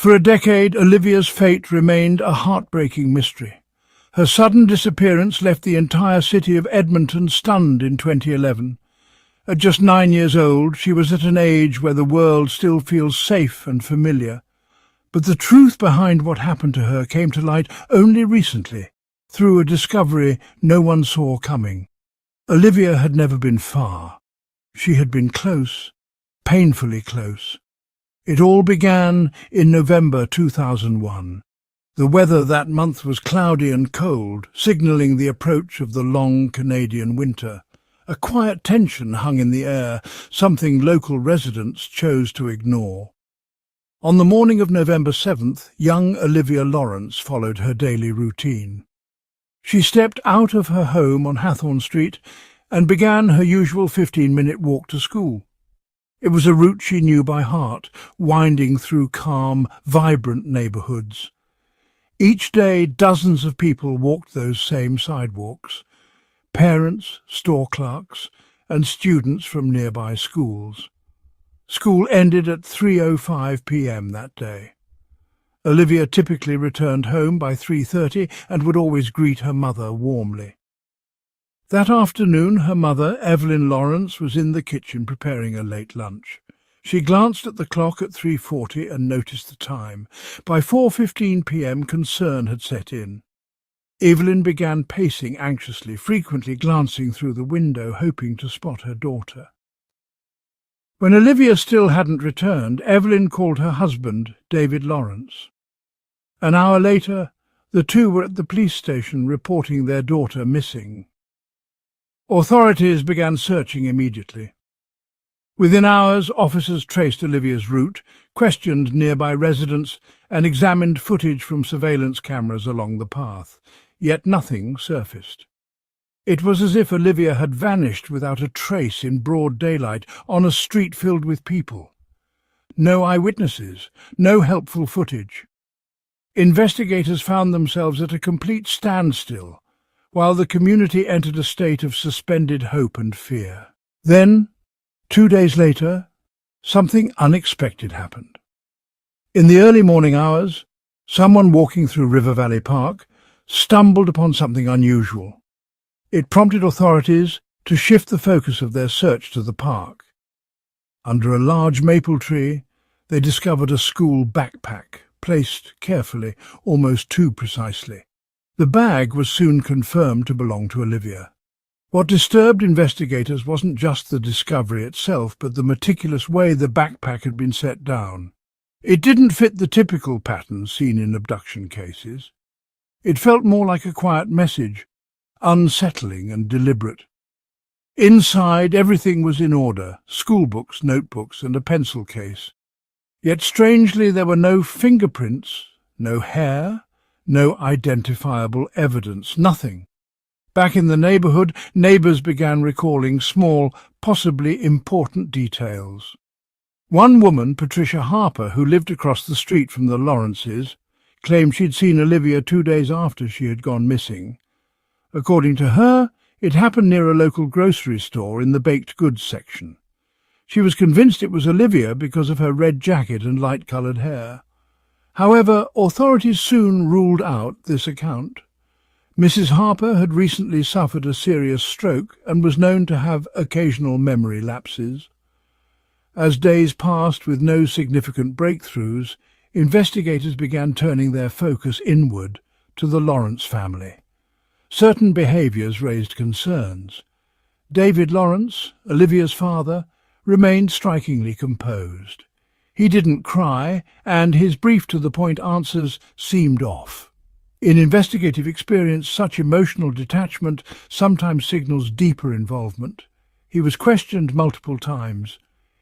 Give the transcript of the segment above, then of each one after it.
For a decade, Olivia's fate remained a heartbreaking mystery. Her sudden disappearance left the entire city of Edmonton stunned in 2011. At just 9 years old, she was at an age where the world still feels safe and familiar. But the truth behind what happened to her came to light only recently, through a discovery no one saw coming. Olivia had never been far. She had been close, painfully close. It all began in November 2001. The weather that month was cloudy and cold, signalling the approach of the long Canadian winter. A quiet tension hung in the air, something local residents chose to ignore. On the morning of November 7th, young Olivia Lawrence followed her daily routine. She stepped out of her home on Hathorn Street and began her usual 15-minute walk to school. It was a route she knew by heart, winding through calm, vibrant neighbourhoods. Each day, dozens of people walked those same sidewalks. Parents, store clerks, and students from nearby schools. School ended at 3:05 p.m. that day. Olivia typically returned home by 3:30 and would always greet her mother warmly. That afternoon, her mother, Evelyn Lawrence, was in the kitchen preparing a late lunch. She glanced at the clock at 3:40 and noticed the time. By 4:15 p.m. concern had set in. Evelyn began pacing anxiously, frequently glancing through the window, hoping to spot her daughter. When Olivia still hadn't returned, Evelyn called her husband, David Lawrence. An hour later, the two were at the police station reporting their daughter missing. Authorities began searching immediately. Within hours, officers traced Olivia's route, questioned nearby residents, and examined footage from surveillance cameras along the path. Yet nothing surfaced. It was as if Olivia had vanished without a trace in broad daylight on a street filled with people. No eyewitnesses, no helpful footage. Investigators found themselves at a complete standstill, while the community entered a state of suspended hope and fear. Then, 2 days later, something unexpected happened. In the early morning hours, someone walking through River Valley Park stumbled upon something unusual. It prompted authorities to shift the focus of their search to the park. Under a large maple tree, they discovered a school backpack, placed carefully, almost too precisely. The bag was soon confirmed to belong to Olivia. What disturbed investigators wasn't just the discovery itself, but the meticulous way the backpack had been set down. It didn't fit the typical pattern seen in abduction cases. It felt more like a quiet message, unsettling and deliberate. Inside, everything was in order, schoolbooks, notebooks, and a pencil case. Yet strangely, there were no fingerprints, no hair, no identifiable evidence, nothing. Back in the neighbourhood, neighbours began recalling small, possibly important details. One woman, Patricia Harper, who lived across the street from the Lawrences, claimed she'd seen Olivia 2 days after she had gone missing. According to her, it happened near a local grocery store in the baked goods section. She was convinced it was Olivia because of her red jacket and light-coloured hair. However, authorities soon ruled out this account. Mrs. Harper had recently suffered a serious stroke and was known to have occasional memory lapses. As days passed with no significant breakthroughs, investigators began turning their focus inward to the Lawrence family. Certain behaviours raised concerns. David Lawrence, Olivia's father, remained strikingly composed. He didn't cry, and his brief-to-the-point answers seemed off. In investigative experience, such emotional detachment sometimes signals deeper involvement. He was questioned multiple times.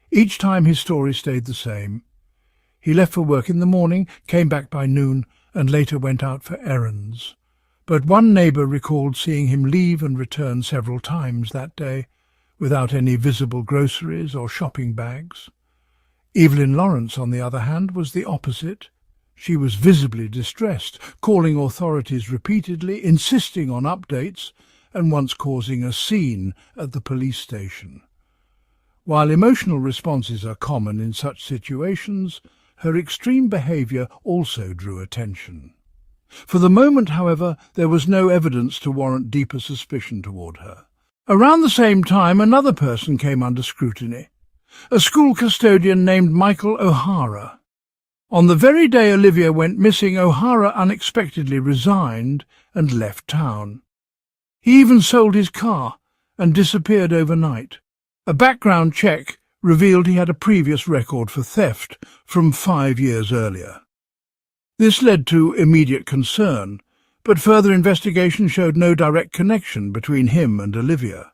Each time his story stayed the same. He left for work in the morning, came back by noon, and later went out for errands. But one neighbour recalled seeing him leave and return several times that day, without any visible groceries or shopping bags. Evelyn Lawrence, on the other hand, was the opposite. She was visibly distressed, calling authorities repeatedly, insisting on updates, and once causing a scene at the police station. While emotional responses are common in such situations, her extreme behaviour also drew attention. For the moment, however, there was no evidence to warrant deeper suspicion toward her. Around the same time, another person came under scrutiny, a school custodian named Michael O'Hara. On the very day Olivia went missing, O'Hara unexpectedly resigned and left town. He even sold his car and disappeared overnight. A background check revealed he had a previous record for theft from 5 years earlier. This led to immediate concern, but further investigation showed no direct connection between him and Olivia.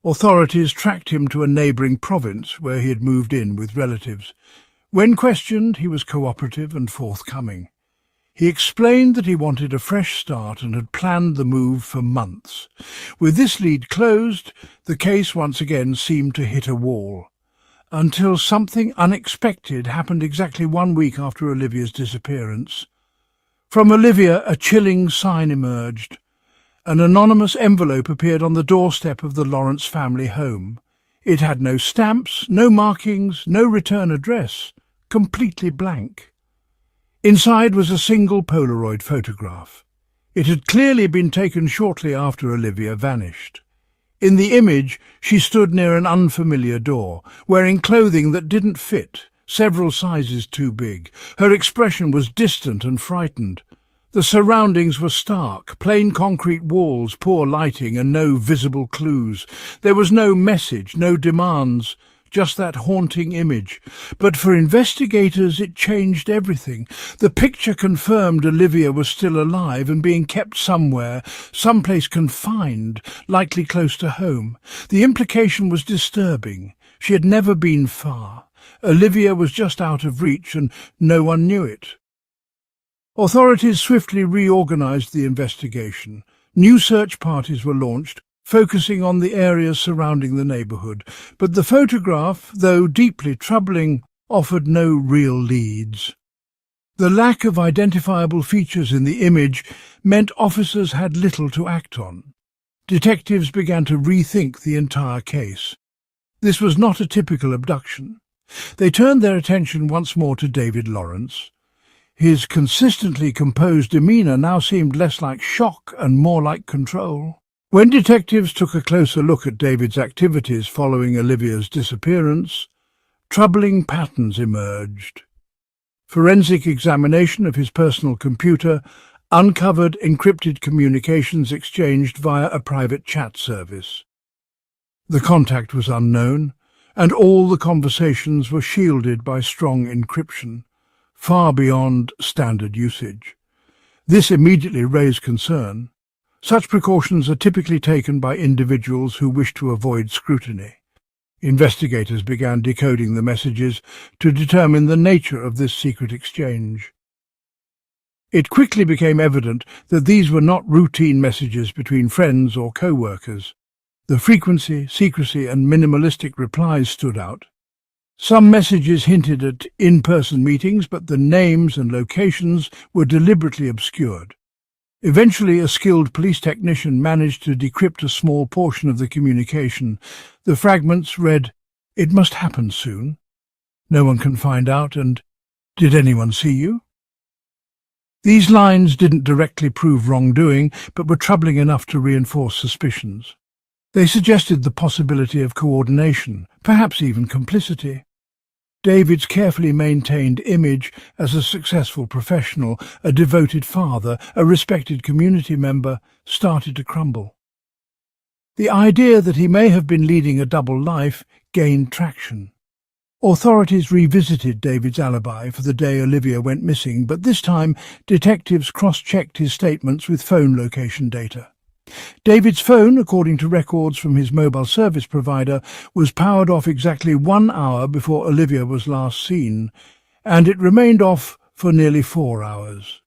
Authorities tracked him to a neighbouring province where he had moved in with relatives. When questioned, he was cooperative and forthcoming. He explained that he wanted a fresh start and had planned the move for months. With this lead closed, the case once again seemed to hit a wall, until something unexpected happened exactly 1 week after Olivia's disappearance. From Olivia, a chilling sign emerged. An anonymous envelope appeared on the doorstep of the Lawrence family home. It had no stamps, no markings, no return address, completely blank. Inside was a single Polaroid photograph. It had clearly been taken shortly after Olivia vanished. In the image, she stood near an unfamiliar door, wearing clothing that didn't fit, several sizes too big. Her expression was distant and frightened. The surroundings were stark, plain concrete walls, poor lighting, and no visible clues. There was no message, no demands, just that haunting image. But for investigators it changed everything. The picture confirmed Olivia was still alive and being kept somewhere, someplace confined, likely close to home. The implication was disturbing. She had never been far. Olivia was just out of reach and no one knew it. Authorities swiftly reorganized the investigation. New search parties were launched, focusing on the areas surrounding the neighbourhood, but the photograph, though deeply troubling, offered no real leads. The lack of identifiable features in the image meant officers had little to act on. Detectives began to rethink the entire case. This was not a typical abduction. They turned their attention once more to David Lawrence. His consistently composed demeanour now seemed less like shock and more like control. When detectives took a closer look at David's activities following Olivia's disappearance, troubling patterns emerged. Forensic examination of his personal computer uncovered encrypted communications exchanged via a private chat service. The contact was unknown, and all the conversations were shielded by strong encryption, far beyond standard usage. This immediately raised concern. Such precautions are typically taken by individuals who wish to avoid scrutiny. Investigators began decoding the messages to determine the nature of this secret exchange. It quickly became evident that these were not routine messages between friends or co-workers. The frequency, secrecy, and minimalistic replies stood out. Some messages hinted at in-person meetings, but the names and locations were deliberately obscured. Eventually, a skilled police technician managed to decrypt a small portion of the communication. The fragments read, "It must happen soon. No one can find out, and did anyone see you?" These lines didn't directly prove wrongdoing, but were troubling enough to reinforce suspicions. They suggested the possibility of coordination, perhaps even complicity. David's carefully maintained image as a successful professional, a devoted father, a respected community member, started to crumble. The idea that he may have been leading a double life gained traction. Authorities revisited David's alibi for the day Olivia went missing, but this time detectives cross-checked his statements with phone location data. David's phone, according to records from his mobile service provider, was powered off exactly 1 hour before Olivia was last seen, and it remained off for nearly 4 hours.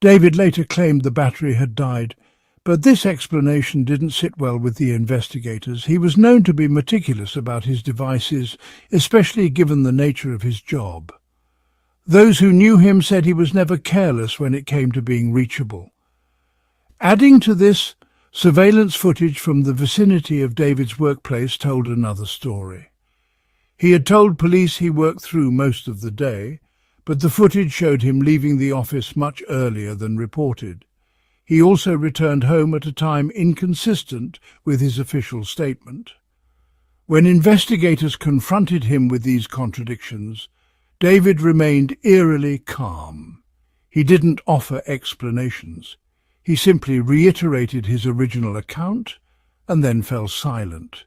David later claimed the battery had died, but this explanation didn't sit well with the investigators. He was known to be meticulous about his devices, especially given the nature of his job. Those who knew him said he was never careless when it came to being reachable. Adding to this, surveillance footage from the vicinity of David's workplace told another story. He had told police he worked through most of the day, but the footage showed him leaving the office much earlier than reported. He also returned home at a time inconsistent with his official statement. When investigators confronted him with these contradictions, David remained eerily calm. He didn't offer explanations. He simply reiterated his original account and then fell silent,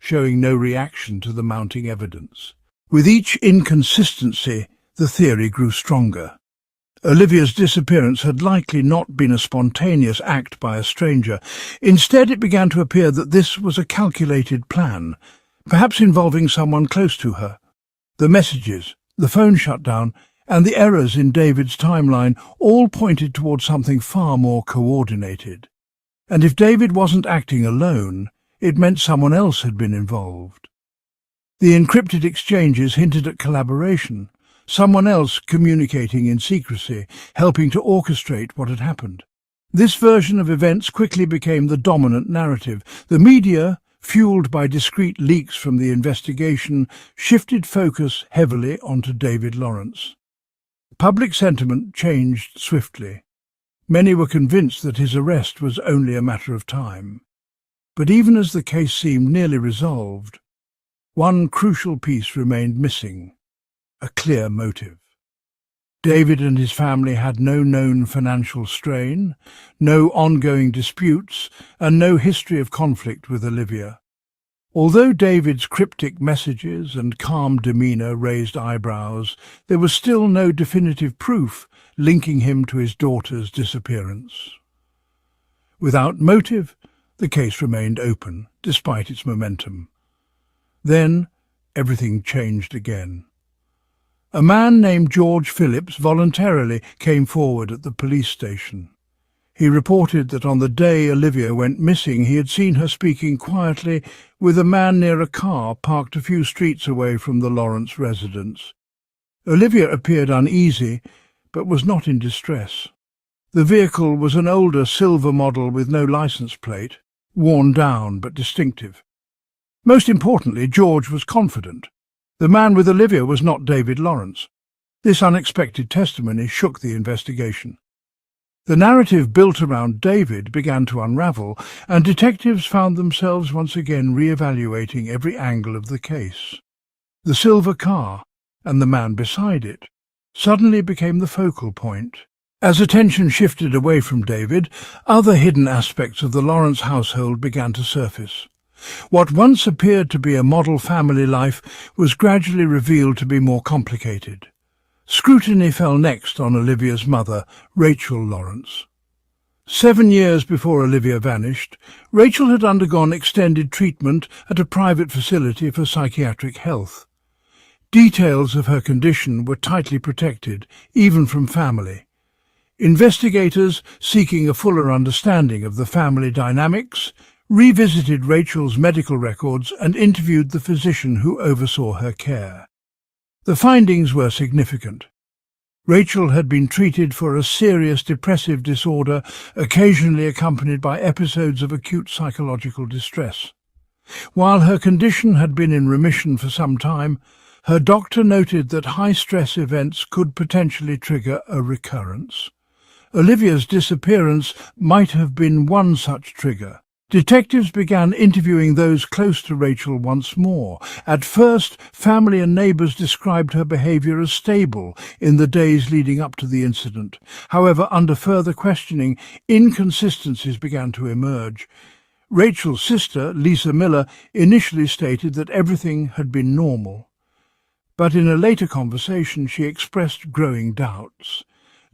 showing no reaction to the mounting evidence. With each inconsistency, the theory grew stronger. Olivia's disappearance had likely not been a spontaneous act by a stranger. Instead, it began to appear that this was a calculated plan, perhaps involving someone close to her. The messages, the phone shutdown, and the errors in David's timeline all pointed towards something far more coordinated. And if David wasn't acting alone, it meant someone else had been involved. The encrypted exchanges hinted at collaboration, someone else communicating in secrecy, helping to orchestrate what had happened. This version of events quickly became the dominant narrative. The media, fueled by discreet leaks from the investigation, shifted focus heavily onto David Lawrence. Public sentiment changed swiftly. Many were convinced that his arrest was only a matter of time. But even as the case seemed nearly resolved, one crucial piece remained missing: a clear motive. David and his family had no known financial strain, no ongoing disputes, and no history of conflict with Olivia. Although David's cryptic messages and calm demeanour raised eyebrows, there was still no definitive proof linking him to his daughter's disappearance. Without motive, the case remained open, despite its momentum. Then, everything changed again. A man named George Phillips voluntarily came forward at the police station. He reported that on the day Olivia went missing, he had seen her speaking quietly with a man near a car parked a few streets away from the Lawrence residence. Olivia appeared uneasy, but was not in distress. The vehicle was an older silver model with no license plate, worn down but distinctive. Most importantly, George was confident. The man with Olivia was not David Lawrence. This unexpected testimony shook the investigation. The narrative built around David began to unravel, and detectives found themselves once again re-evaluating every angle of the case. The silver car, and the man beside it, suddenly became the focal point. As attention shifted away from David, other hidden aspects of the Lawrence household began to surface. What once appeared to be a model family life was gradually revealed to be more complicated. Scrutiny fell next on Olivia's mother, Rachel Lawrence. 7 years before Olivia vanished, Rachel had undergone extended treatment at a private facility for psychiatric health. Details of her condition were tightly protected, even from family. Investigators, seeking a fuller understanding of the family dynamics, revisited Rachel's medical records and interviewed the physician who oversaw her care. The findings were significant. Rachel had been treated for a serious depressive disorder, occasionally accompanied by episodes of acute psychological distress. While her condition had been in remission for some time, her doctor noted that high-stress events could potentially trigger a recurrence. Olivia's disappearance might have been one such trigger. Detectives began interviewing those close to Rachel once more. At first, family and neighbours described her behaviour as stable in the days leading up to the incident. However, under further questioning, inconsistencies began to emerge. Rachel's sister, Lisa Miller, initially stated that everything had been normal. But in a later conversation, she expressed growing doubts.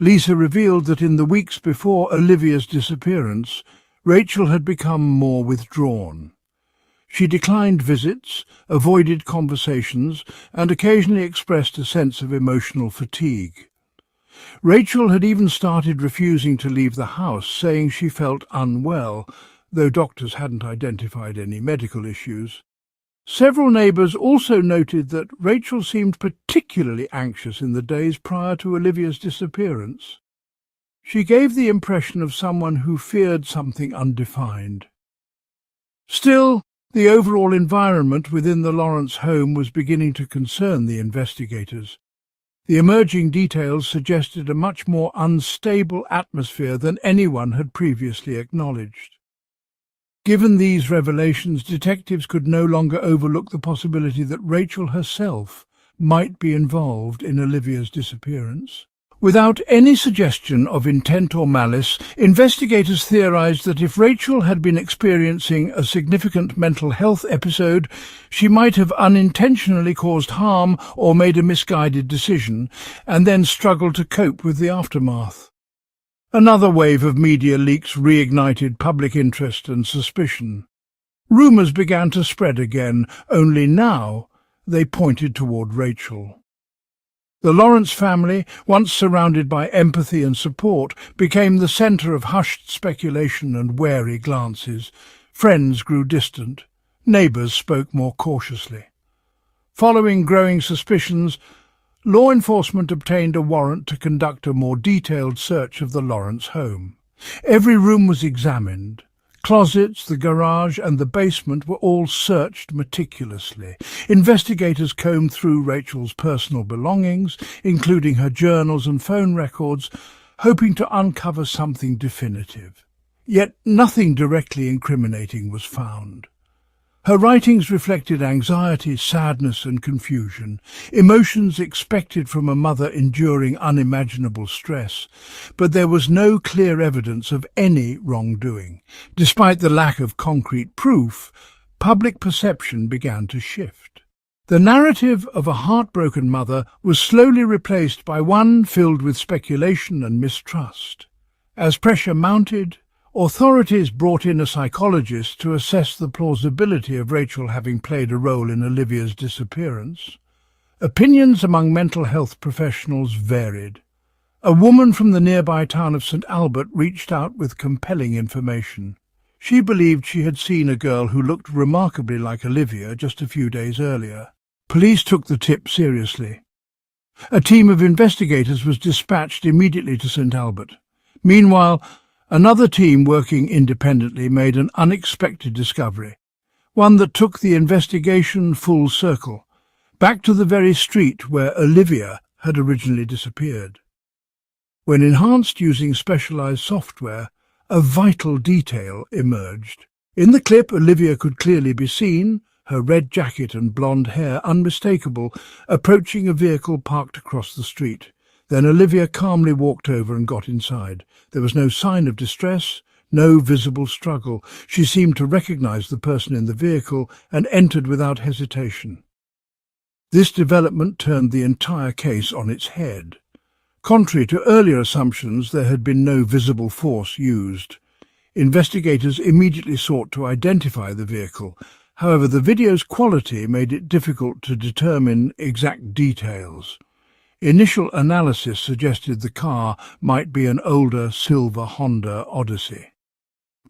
Lisa revealed that in the weeks before Olivia's disappearance, Rachel had become more withdrawn. She declined visits, avoided conversations, and occasionally expressed a sense of emotional fatigue. Rachel had even started refusing to leave the house, saying she felt unwell, though doctors hadn't identified any medical issues. Several neighbours also noted that Rachel seemed particularly anxious in the days prior to Olivia's disappearance. She gave the impression of someone who feared something undefined. Still, The overall environment within the Lawrence home was beginning to concern the investigators. The emerging details suggested a much more unstable atmosphere than anyone had previously acknowledged. Given these revelations, detectives could no longer overlook the possibility that Rachel herself might be involved in Olivia's disappearance. Without any suggestion of intent or malice, investigators theorized that if Rachel had been experiencing a significant mental health episode, she might have unintentionally caused harm or made a misguided decision, and then struggled to cope with the aftermath. Another wave of media leaks reignited public interest and suspicion. Rumours began to spread again, only now they pointed toward Rachel. The Lawrence family, once surrounded by empathy and support, became the centre of hushed speculation and wary glances. Friends grew distant. Neighbours spoke more cautiously. Following growing suspicions, law enforcement obtained a warrant to conduct a more detailed search of the Lawrence home. Every room was examined. Closets, the garage and the basement were all searched meticulously. Investigators combed through Rachel's personal belongings, including her journals and phone records, hoping to uncover something definitive. Yet nothing directly incriminating was found. Her writings reflected anxiety, sadness and confusion, emotions expected from a mother enduring unimaginable stress, but there was no clear evidence of any wrongdoing. Despite the lack of concrete proof, public perception began to shift. The narrative of a heartbroken mother was slowly replaced by one filled with speculation and mistrust. As pressure mounted, authorities brought in a psychologist to assess the plausibility of Rachel having played a role in Olivia's disappearance. Opinions among mental health professionals varied. A woman from the nearby town of St. Albert reached out with compelling information. She believed she had seen a girl who looked remarkably like Olivia just a few days earlier. Police took the tip seriously. A team of investigators was dispatched immediately to St. Albert. Meanwhile, another team working independently made an unexpected discovery, one that took the investigation full circle, back to the very street where Olivia had originally disappeared. When enhanced using specialized software, a vital detail emerged. In the clip, Olivia could clearly be seen, her red jacket and blonde hair unmistakable, approaching a vehicle parked across the street. Then Olivia calmly walked over and got inside. There was no sign of distress, no visible struggle. She seemed to recognize the person in the vehicle and entered without hesitation. This development turned the entire case on its head. Contrary to earlier assumptions, there had been no visible force used. Investigators immediately sought to identify the vehicle. However, the video's quality made it difficult to determine exact details. Initial analysis suggested the car might be an older silver Honda Odyssey.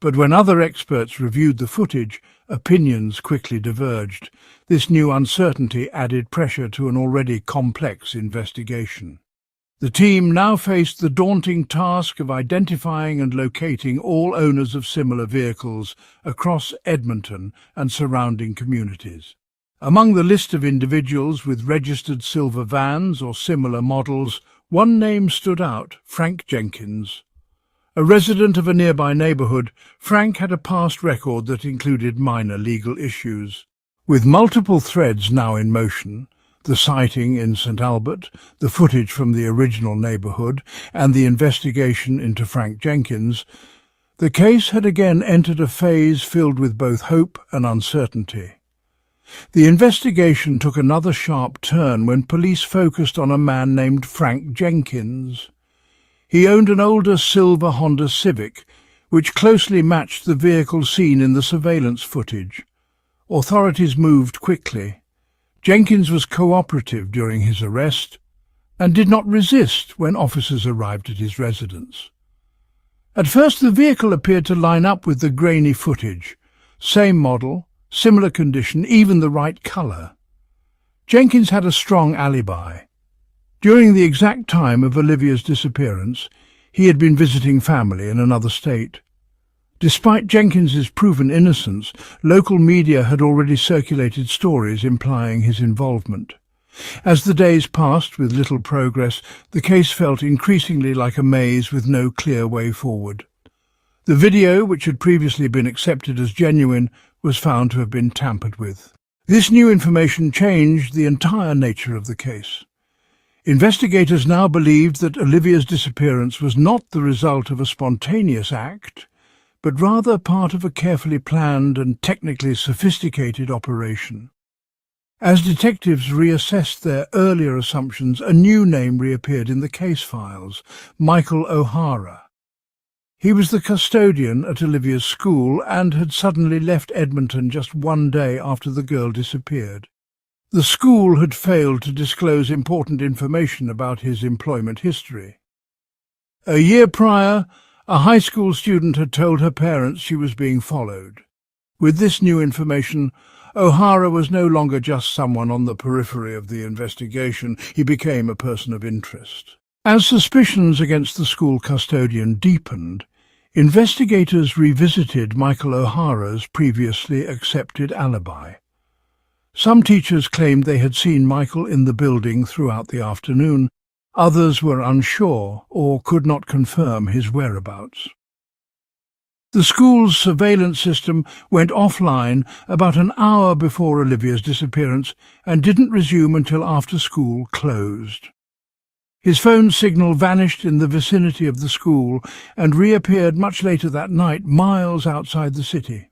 But when other experts reviewed the footage, opinions quickly diverged. This new uncertainty added pressure to an already complex investigation. The team now faced the daunting task of identifying and locating all owners of similar vehicles across Edmonton and surrounding communities. Among the list of individuals with registered silver vans or similar models, one name stood out: Frank Jenkins. A resident of a nearby neighbourhood, Frank had a past record that included minor legal issues. With multiple threads now in motion, the sighting in St. Albert, the footage from the original neighbourhood, and the investigation into Frank Jenkins, the case had again entered a phase filled with both hope and uncertainty. The investigation took another sharp turn when police focused on a man named Frank Jenkins. He owned an older silver Honda Civic, which closely matched the vehicle seen in the surveillance footage. Authorities moved quickly. Jenkins was cooperative during his arrest and did not resist when officers arrived at his residence. At first, the vehicle appeared to line up with the grainy footage. Same model, similar condition, even the right colour. Jenkins had a strong alibi. During the exact time of Olivia's disappearance, he had been visiting family in another state. Despite Jenkins's proven innocence, local media had already circulated stories implying his involvement. As the days passed with little progress, the case felt increasingly like a maze with no clear way forward. The video, which had previously been accepted as genuine, was found to have been tampered with. This new information changed the entire nature of the case. Investigators now believed that Olivia's disappearance was not the result of a spontaneous act, but rather part of a carefully planned and technically sophisticated operation. As detectives reassessed their earlier assumptions, a new name reappeared in the case files: Michael O'Hara. He was the custodian at Olivia's school and had suddenly left Edmonton just one day after the girl disappeared. The school had failed to disclose important information about his employment history. A year prior, a high school student had told her parents she was being followed. With this new information, O'Hara was no longer just someone on the periphery of the investigation. He became a person of interest. As suspicions against the school custodian deepened, investigators revisited Michael O'Hara's previously accepted alibi. Some teachers claimed they had seen Michael in the building throughout the afternoon. Others were unsure or could not confirm his whereabouts. The school's surveillance system went offline about an hour before Olivia's disappearance and didn't resume until after school closed. His phone signal vanished in the vicinity of the school and reappeared much later that night, miles outside the city.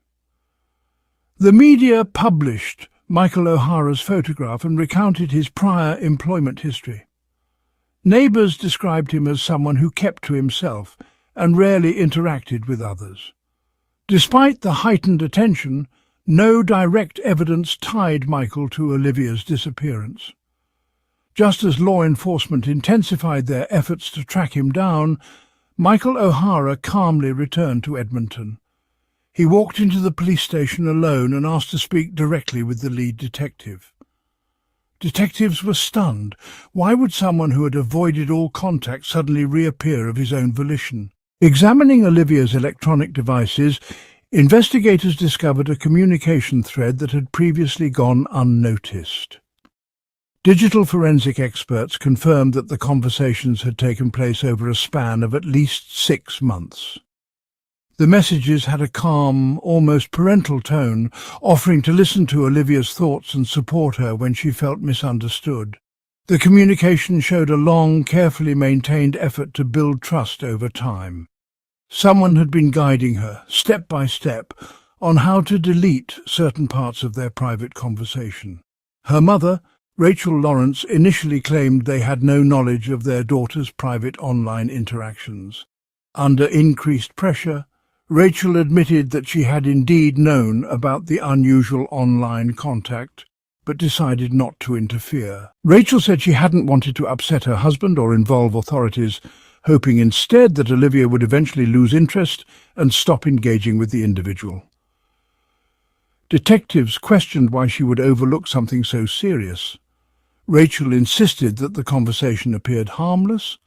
The media published Michael O'Hara's photograph and recounted his prior employment history. Neighbours described him as someone who kept to himself and rarely interacted with others. Despite the heightened attention, no direct evidence tied Michael to Olivia's disappearance. Just as law enforcement intensified their efforts to track him down, Michael O'Hara calmly returned to Edmonton. He walked into the police station alone and asked to speak directly with the lead detective. Detectives were stunned. Why would someone who had avoided all contact suddenly reappear of his own volition? Examining Olivia's electronic devices, investigators discovered a communication thread that had previously gone unnoticed. Digital forensic experts confirmed that the conversations had taken place over a span of at least 6 months. The messages had a calm, almost parental tone, offering to listen to Olivia's thoughts and support her when she felt misunderstood. The communication showed a long, carefully maintained effort to build trust over time. Someone had been guiding her, step by step, on how to delete certain parts of their private conversation. Her mother, Rachel Lawrence, initially claimed they had no knowledge of their daughter's private online interactions. Under increased pressure, Rachel admitted that she had indeed known about the unusual online contact, but decided not to interfere. Rachel said she hadn't wanted to upset her husband or involve authorities, hoping instead that Olivia would eventually lose interest and stop engaging with the individual. Detectives questioned why she would overlook something so serious. Rachel insisted that the conversation appeared harmless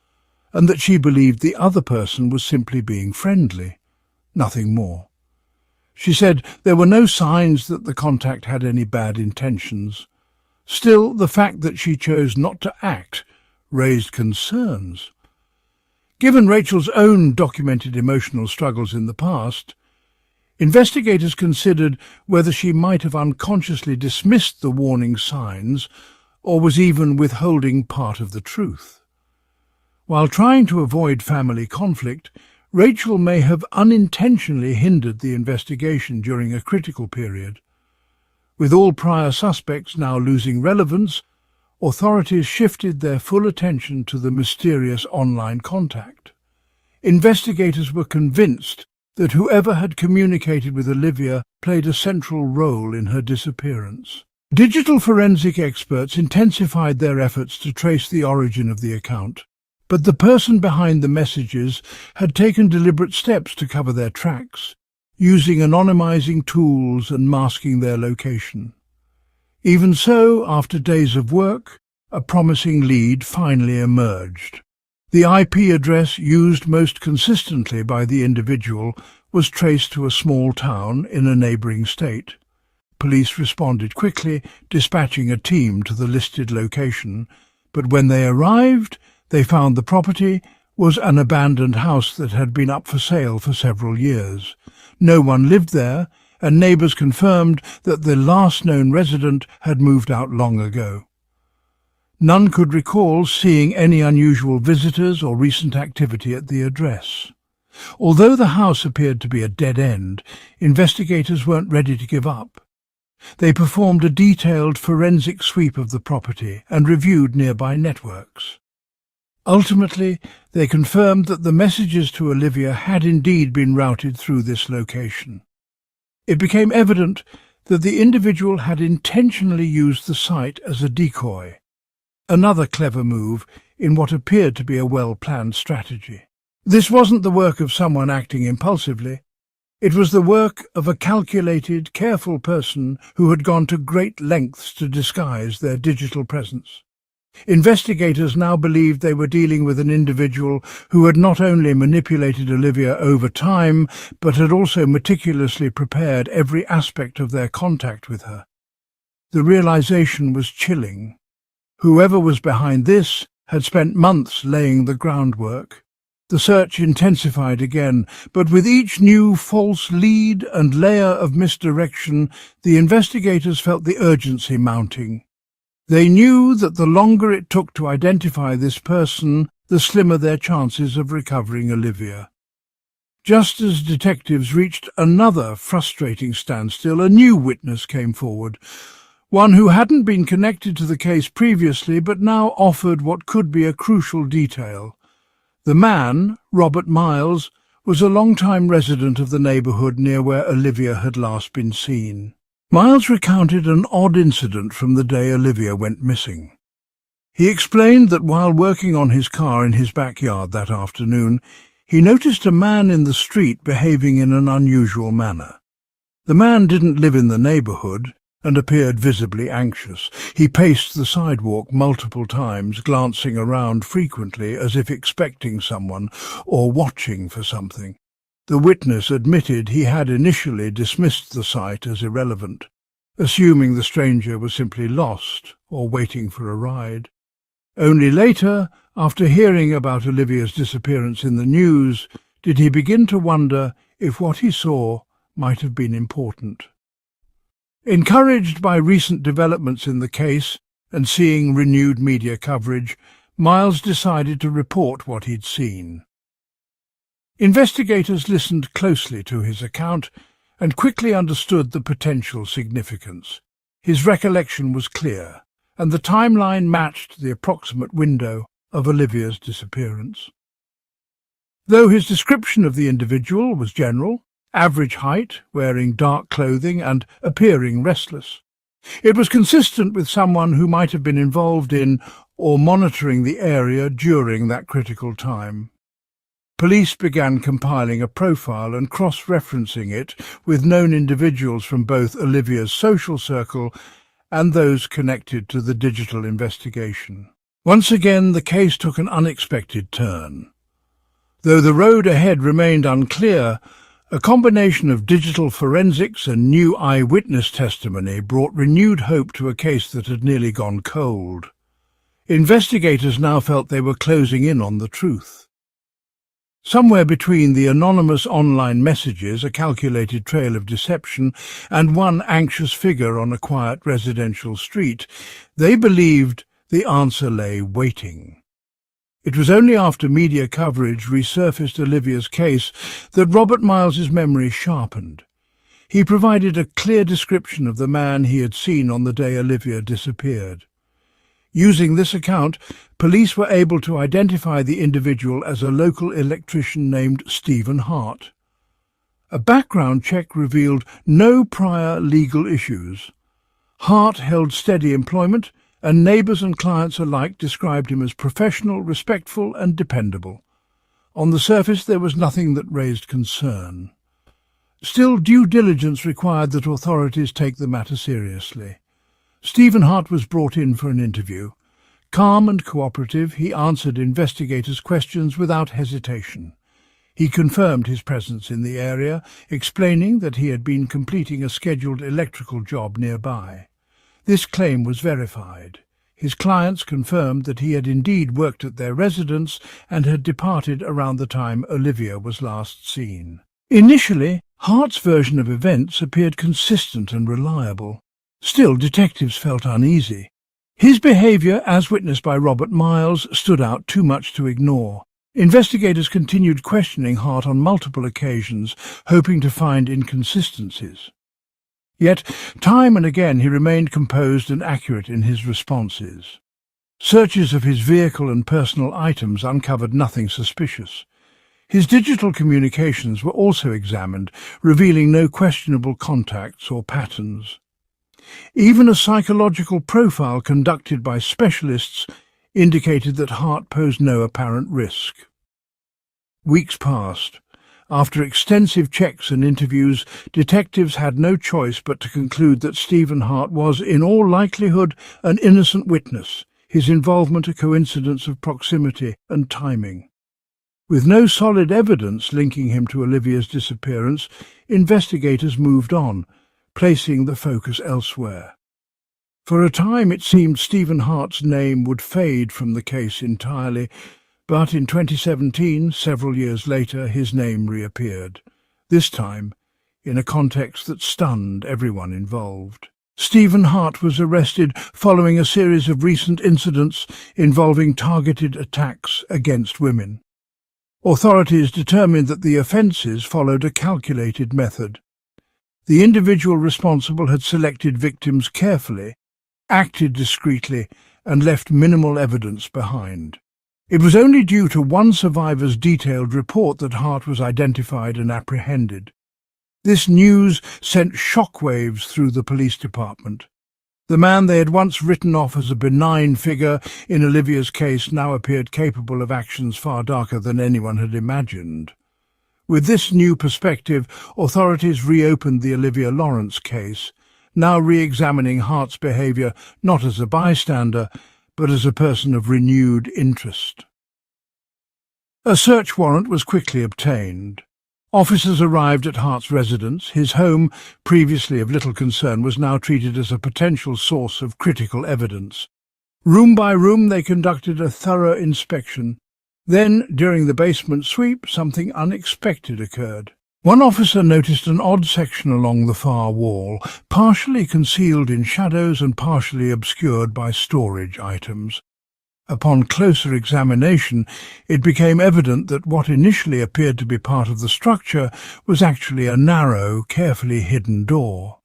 and that she believed the other person was simply being friendly. Nothing more. She said there were no signs that the contact had any bad intentions. Still, the fact that she chose not to act raised concerns. Given Rachel's own documented emotional struggles in the past, investigators considered whether she might have unconsciously dismissed the warning signs or was even withholding part of the truth. While trying to avoid family conflict, Rachel may have unintentionally hindered the investigation during a critical period. With all prior suspects now losing relevance, authorities shifted their full attention to the mysterious online contact. Investigators were convinced that whoever had communicated with Olivia played a central role in her disappearance. Digital forensic experts intensified their efforts to trace the origin of the account, but the person behind the messages had taken deliberate steps to cover their tracks, using anonymizing tools and masking their location. Even so, after days of work, a promising lead finally emerged. The IP address used most consistently by the individual was traced to a small town in a neighbouring state. Police responded quickly, dispatching a team to the listed location, but when they arrived, they found the property was an abandoned house that had been up for sale for several years. No one lived there, and neighbours confirmed that the last known resident had moved out long ago. None could recall seeing any unusual visitors or recent activity at the address. Although the house appeared to be a dead end, investigators weren't ready to give up. They performed a detailed forensic sweep of the property and reviewed nearby networks. Ultimately, they confirmed that the messages to Olivia had indeed been routed through this location. It became evident that the individual had intentionally used the site as a decoy, another clever move in what appeared to be a well-planned strategy. This wasn't the work of someone acting impulsively. It was the work of a calculated, careful person who had gone to great lengths to disguise their digital presence. Investigators now believed they were dealing with an individual who had not only manipulated Olivia over time, but had also meticulously prepared every aspect of their contact with her. The realization was chilling. Whoever was behind this had spent months laying the groundwork. The search intensified again, but with each new false lead and layer of misdirection, the investigators felt the urgency mounting. They knew that the longer it took to identify this person, the slimmer their chances of recovering Olivia. Just as detectives reached another frustrating standstill, a new witness came forward, one who hadn't been connected to the case previously but now offered what could be a crucial detail. The man, Robert Miles, was a long-time resident of the neighbourhood near where Olivia had last been seen. Miles recounted an odd incident from the day Olivia went missing. He explained that while working on his car in his backyard that afternoon, he noticed a man in the street behaving in an unusual manner. The man didn't live in the neighbourhood and appeared visibly anxious. He paced the sidewalk multiple times, glancing around frequently as if expecting someone or watching for something. The witness admitted he had initially dismissed the sight as irrelevant, assuming the stranger was simply lost or waiting for a ride. Only later, after hearing about Olivia's disappearance in the news, did he begin to wonder if what he saw might have been important. Encouraged by recent developments in the case and seeing renewed media coverage, Miles decided to report what he'd seen. Investigators listened closely to his account and quickly understood the potential significance. His recollection was clear, and the timeline matched the approximate window of Olivia's disappearance. Though his description of the individual was general, average height, wearing dark clothing and appearing restless, it was consistent with someone who might have been involved in or monitoring the area during that critical time. Police began compiling a profile and cross-referencing it with known individuals from both Olivia's social circle and those connected to the digital investigation. Once again, the case took an unexpected turn. Though the road ahead remained unclear, a combination of digital forensics and new eyewitness testimony brought renewed hope to a case that had nearly gone cold. Investigators now felt they were closing in on the truth. Somewhere between the anonymous online messages, a calculated trail of deception, and one anxious figure on a quiet residential street, they believed the answer lay waiting. It was only after media coverage resurfaced Olivia's case that Robert Miles's memory sharpened. He provided a clear description of the man he had seen on the day Olivia disappeared. Using this account, police were able to identify the individual as a local electrician named Stephen Hart. A background check revealed no prior legal issues. Hart held steady employment, and neighbours and clients alike described him as professional, respectful and dependable. On the surface there was nothing that raised concern. Still, due diligence required that authorities take the matter seriously. Stephen Hart was brought in for an interview. Calm and cooperative, he answered investigators' questions without hesitation. He confirmed his presence in the area, explaining that he had been completing a scheduled electrical job nearby. This claim was verified. His clients confirmed that he had indeed worked at their residence and had departed around the time Olivia was last seen. Initially, Hart's version of events appeared consistent and reliable. Still, detectives felt uneasy. His behaviour, as witnessed by Robert Miles, stood out too much to ignore. Investigators continued questioning Hart on multiple occasions, hoping to find inconsistencies. Yet, time and again he remained composed and accurate in his responses. Searches of his vehicle and personal items uncovered nothing suspicious. His digital communications were also examined, revealing no questionable contacts or patterns. Even a psychological profile conducted by specialists indicated that Hart posed no apparent risk. Weeks passed. After extensive checks and interviews, detectives had no choice but to conclude that Stephen Hart was, in all likelihood, an innocent witness, his involvement a coincidence of proximity and timing. With no solid evidence linking him to Olivia's disappearance, investigators moved on, placing the focus elsewhere. For a time it seemed Stephen Hart's name would fade from the case entirely, but in 2017, several years later, his name reappeared, this time in a context that stunned everyone involved. Stephen Hart was arrested following a series of recent incidents involving targeted attacks against women. Authorities determined that the offences followed a calculated method. The individual responsible had selected victims carefully, acted discreetly, and left minimal evidence behind. It was only due to one survivor's detailed report that Hart was identified and apprehended. This news sent shockwaves through the police department. The man they had once written off as a benign figure in Olivia's case now appeared capable of actions far darker than anyone had imagined. With this new perspective, authorities reopened the Olivia Lawrence case, now re-examining Hart's behaviour not as a bystander, but as a person of renewed interest. A search warrant was quickly obtained. Officers arrived at Hart's residence. His home, previously of little concern, was now treated as a potential source of critical evidence. Room by room they conducted a thorough inspection. Then, during the basement sweep, something unexpected occurred. One officer noticed an odd section along the far wall, partially concealed in shadows and partially obscured by storage items. Upon closer examination, it became evident that what initially appeared to be part of the structure was actually a narrow, carefully hidden door.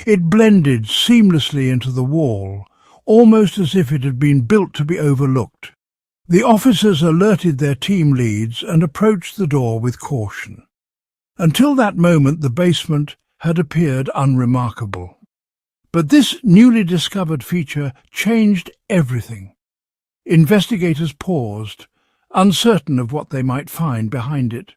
It blended seamlessly into the wall, almost as if it had been built to be overlooked. The officers alerted their team leads and approached the door with caution. Until that moment, the basement had appeared unremarkable. But this newly discovered feature changed everything. Investigators paused, uncertain of what they might find behind it.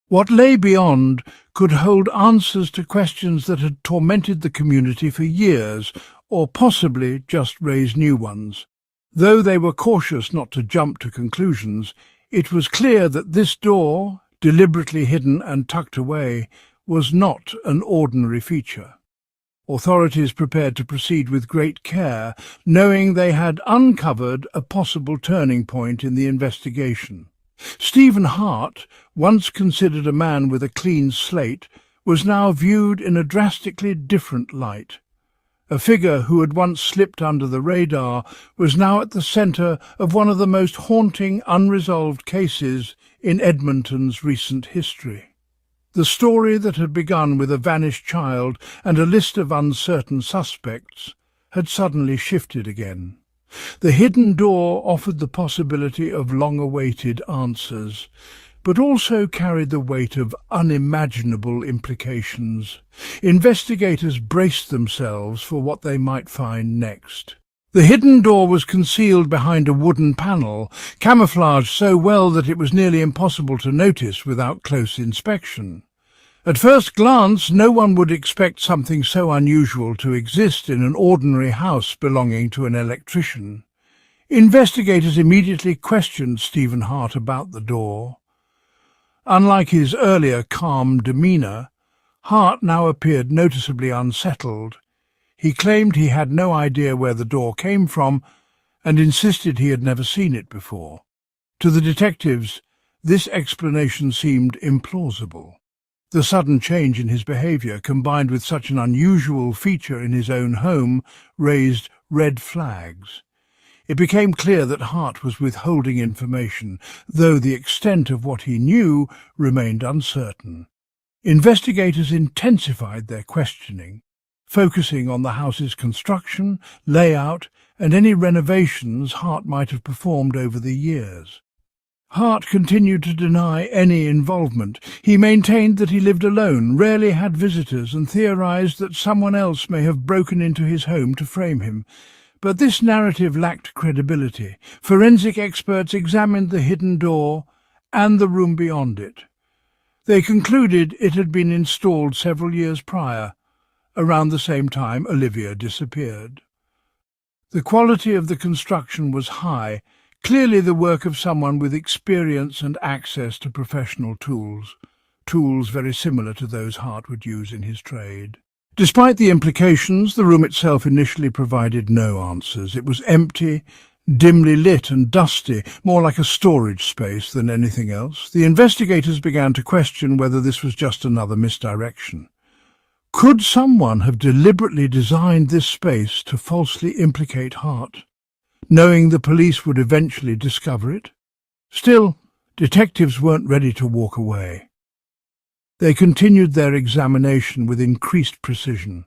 What lay beyond could hold answers to questions that had tormented the community for years, or possibly just raise new ones. Though they were cautious not to jump to conclusions, it was clear that this door, deliberately hidden and tucked away, was not an ordinary feature. Authorities prepared to proceed with great care, knowing they had uncovered a possible turning point in the investigation. Stephen Hart, once considered a man with a clean slate, was now viewed in a drastically different light. A figure who had once slipped under the radar was now at the centre of one of the most haunting unresolved cases in Edmonton's recent history. The story that had begun with a vanished child and a list of uncertain suspects had suddenly shifted again. The hidden door offered the possibility of long-awaited answers, but also carried the weight of unimaginable implications. Investigators braced themselves for what they might find next. The hidden door was concealed behind a wooden panel, camouflaged so well that it was nearly impossible to notice without close inspection. At first glance, no one would expect something so unusual to exist in an ordinary house belonging to an electrician. Investigators immediately questioned Stephen Hart about the door. Unlike his earlier calm demeanour, Hart now appeared noticeably unsettled. He claimed he had no idea where the door came from and insisted he had never seen it before. To the detectives, this explanation seemed implausible. The sudden change in his behaviour, combined with such an unusual feature in his own home, raised red flags. It became clear that Hart was withholding information, though the extent of what he knew remained uncertain. Investigators intensified their questioning, focusing on the house's construction, layout, and any renovations Hart might have performed over the years. Hart continued to deny any involvement. He maintained that he lived alone, rarely had visitors, and theorized that someone else may have broken into his home to frame him. But this narrative lacked credibility. Forensic experts examined the hidden door and the room beyond it. They concluded it had been installed several years prior, around the same time Olivia disappeared. The quality of the construction was high, clearly the work of someone with experience and access to professional tools very similar to those Hart would use in his trade. Despite the implications, the room itself initially provided no answers. It was empty, dimly lit and dusty, more like a storage space than anything else. The investigators began to question whether this was just another misdirection. Could someone have deliberately designed this space to falsely implicate Hart, knowing the police would eventually discover it? Still, detectives weren't ready to walk away. They continued their examination with increased precision.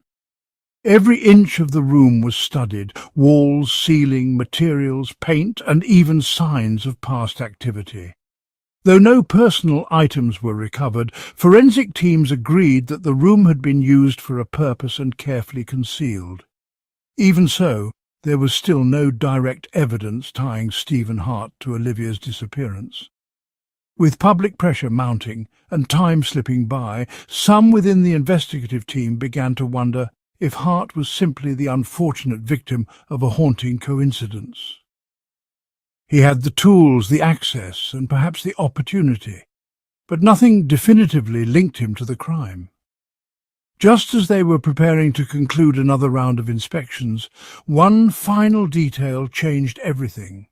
Every inch of the room was studied: walls, ceiling, materials, paint, and even signs of past activity. Though no personal items were recovered, forensic teams agreed that the room had been used for a purpose and carefully concealed. Even so, there was still no direct evidence tying Stephen Hart to Olivia's disappearance. With public pressure mounting and time slipping by, some within the investigative team began to wonder if Hart was simply the unfortunate victim of a haunting coincidence. He had the tools, the access, and perhaps the opportunity, but nothing definitively linked him to the crime. Just as they were preparing to conclude another round of inspections, one final detail changed everything.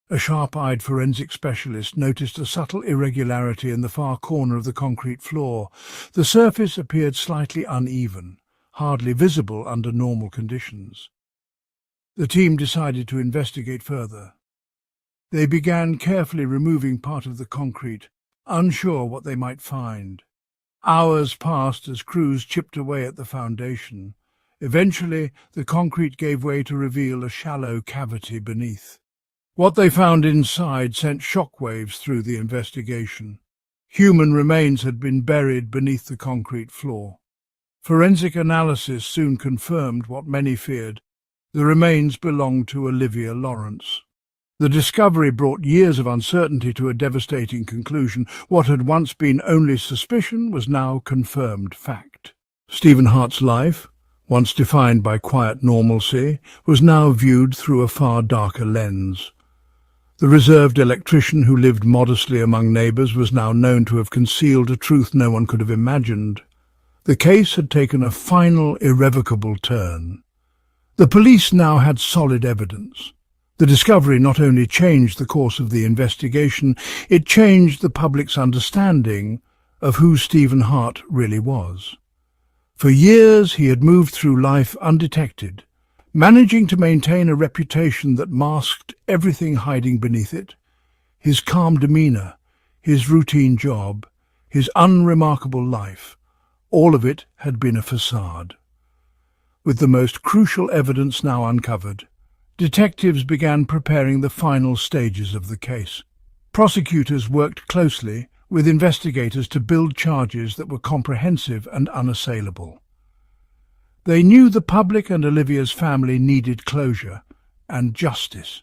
A sharp-eyed forensic specialist noticed a subtle irregularity in the far corner of the concrete floor. The surface appeared slightly uneven, hardly visible under normal conditions. The team decided to investigate further. They began carefully removing part of the concrete, unsure what they might find. Hours passed as crews chipped away at the foundation. Eventually, the concrete gave way to reveal a shallow cavity beneath. What they found inside sent shockwaves through the investigation. Human remains had been buried beneath the concrete floor. Forensic analysis soon confirmed what many feared. The remains belonged to Olivia Lawrence. The discovery brought years of uncertainty to a devastating conclusion. What had once been only suspicion was now confirmed fact. Stephen Hart's life, once defined by quiet normalcy, was now viewed through a far darker lens. The reserved electrician who lived modestly among neighbours was now known to have concealed a truth no one could have imagined. The case had taken a final, irrevocable turn. The police now had solid evidence. The discovery not only changed the course of the investigation, it changed the public's understanding of who Stephen Hart really was. For years he had moved through life undetected, managing to maintain a reputation that masked everything hiding beneath it. His calm demeanour, his routine job, his unremarkable life, all of it had been a facade. With the most crucial evidence now uncovered, detectives began preparing the final stages of the case. Prosecutors worked closely with investigators to build charges that were comprehensive and unassailable. They knew the public and Olivia's family needed closure and justice.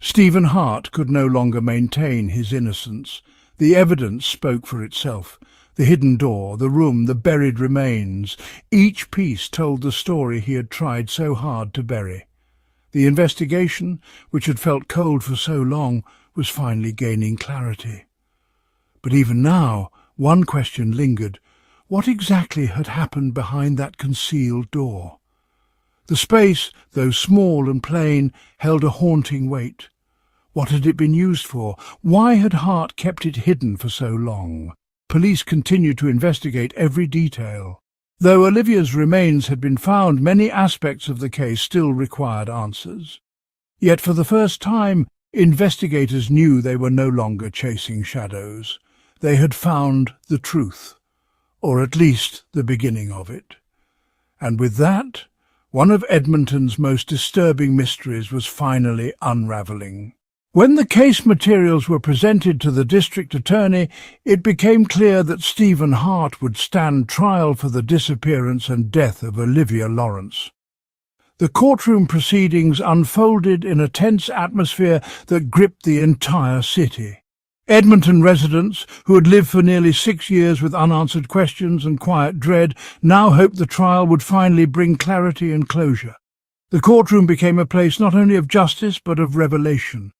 Stephen Hart could no longer maintain his innocence. The evidence spoke for itself. The hidden door, the room, the buried remains, each piece told the story he had tried so hard to bury. The investigation, which had felt cold for so long, was finally gaining clarity. But even now, one question lingered. What exactly had happened behind that concealed door? The space, though small and plain, held a haunting weight. What had it been used for? Why had Hart kept it hidden for so long? Police continued to investigate every detail. Though Olivia's remains had been found, many aspects of the case still required answers. Yet for the first time, investigators knew they were no longer chasing shadows. They had found the truth, or at least the beginning of it. And with that, one of Edmonton's most disturbing mysteries was finally unravelling. When the case materials were presented to the district attorney, it became clear that Stephen Hart would stand trial for the disappearance and death of Olivia Lawrence. The courtroom proceedings unfolded in a tense atmosphere that gripped the entire city. Edmonton residents, who had lived for nearly 6 years with unanswered questions and quiet dread, now hoped the trial would finally bring clarity and closure. The courtroom became a place not only of justice but of revelation.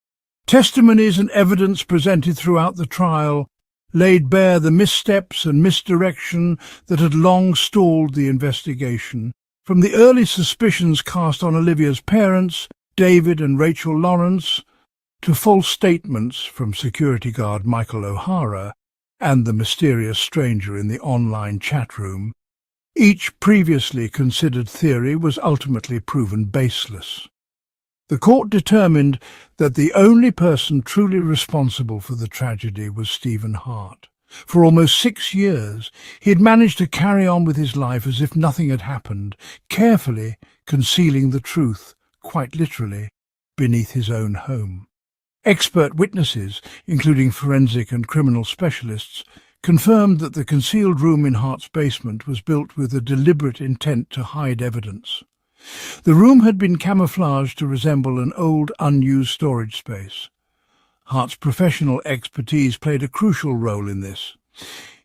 Testimonies and evidence presented throughout the trial laid bare the missteps and misdirection that had long stalled the investigation. From the early suspicions cast on Olivia's parents, David and Rachel Lawrence, to false statements from security guard Michael O'Hara and the mysterious stranger in the online chat room, each previously considered theory was ultimately proven baseless. The court determined that the only person truly responsible for the tragedy was Stephen Hart. For almost 6 years, he had managed to carry on with his life as if nothing had happened, carefully concealing the truth, quite literally, beneath his own home. Expert witnesses, including forensic and criminal specialists, confirmed that the concealed room in Hart's basement was built with a deliberate intent to hide evidence. The room had been camouflaged to resemble an old, unused storage space. Hart's professional expertise played a crucial role in this.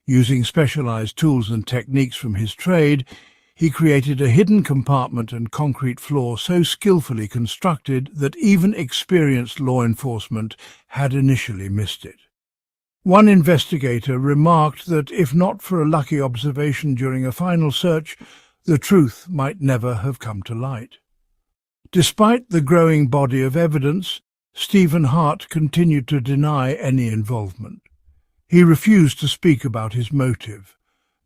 Using specialized tools and techniques from his trade, he created a hidden compartment and concrete floor so skillfully constructed that even experienced law enforcement had initially missed it. One investigator remarked that if not for a lucky observation during a final search, the truth might never have come to light. Despite the growing body of evidence, Stephen Hart continued to deny any involvement. He refused to speak about his motive,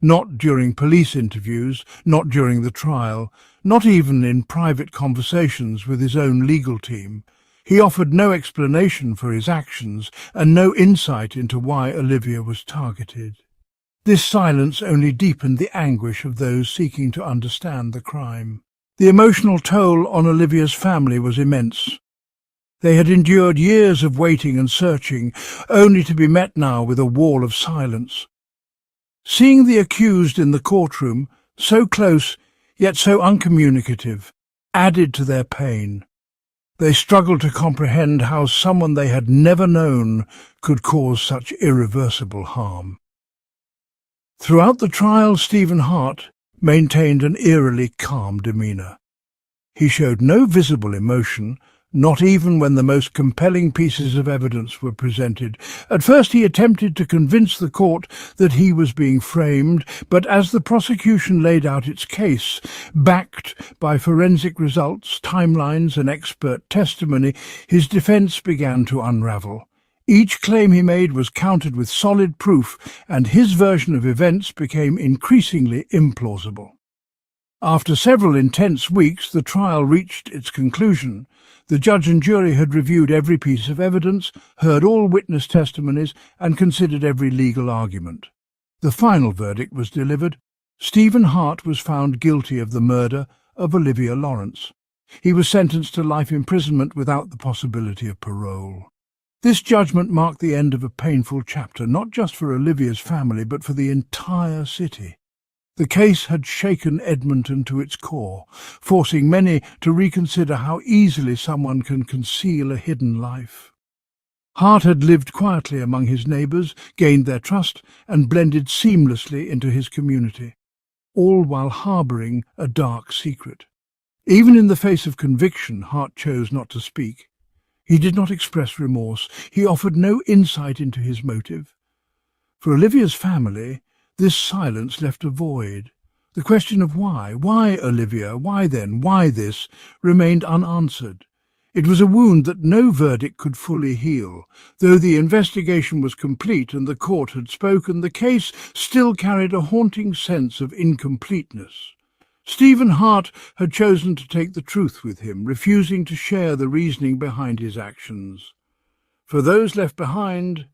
not during police interviews, not during the trial, not even in private conversations with his own legal team. He offered no explanation for his actions and no insight into why Olivia was targeted. This silence only deepened the anguish of those seeking to understand the crime. The emotional toll on Olivia's family was immense. They had endured years of waiting and searching, only to be met now with a wall of silence. Seeing the accused in the courtroom, so close yet so uncommunicative, added to their pain. They struggled to comprehend how someone they had never known could cause such irreversible harm. Throughout the trial, Stephen Hart maintained an eerily calm demeanour. He showed no visible emotion, not even when the most compelling pieces of evidence were presented. At first he attempted to convince the court that he was being framed, but as the prosecution laid out its case, backed by forensic results, timelines and expert testimony, his defence began to unravel. Each claim he made was countered with solid proof, and his version of events became increasingly implausible. After several intense weeks, the trial reached its conclusion. The judge and jury had reviewed every piece of evidence, heard all witness testimonies, and considered every legal argument. The final verdict was delivered. Stephen Hart was found guilty of the murder of Olivia Lawrence. He was sentenced to life imprisonment without the possibility of parole. This judgment marked the end of a painful chapter, not just for Olivia's family, but for the entire city. The case had shaken Edmonton to its core, forcing many to reconsider how easily someone can conceal a hidden life. Hart had lived quietly among his neighbours, gained their trust, and blended seamlessly into his community, all while harbouring a dark secret. Even in the face of conviction, Hart chose not to speak. He did not express remorse. He offered no insight into his motive. For Olivia's family, this silence left a void. The question of why? Why Olivia? Why then? Why this? Remained unanswered. It was a wound that no verdict could fully heal. Though the investigation was complete and the court had spoken, the case still carried a haunting sense of incompleteness. Stephen Hart had chosen to take the truth with him, refusing to share the reasoning behind his actions. For those left behind,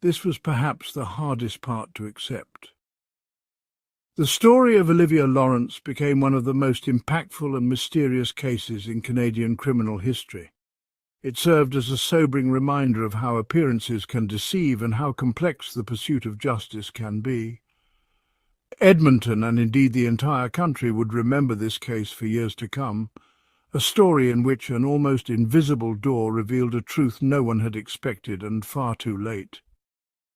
this was perhaps the hardest part to accept. The story of Olivia Lawrence became one of the most impactful and mysterious cases in Canadian criminal history. It served as a sobering reminder of how appearances can deceive and how complex the pursuit of justice can be. Edmonton, and indeed the entire country, would remember this case for years to come, a story in which an almost invisible door revealed a truth no one had expected and far too late.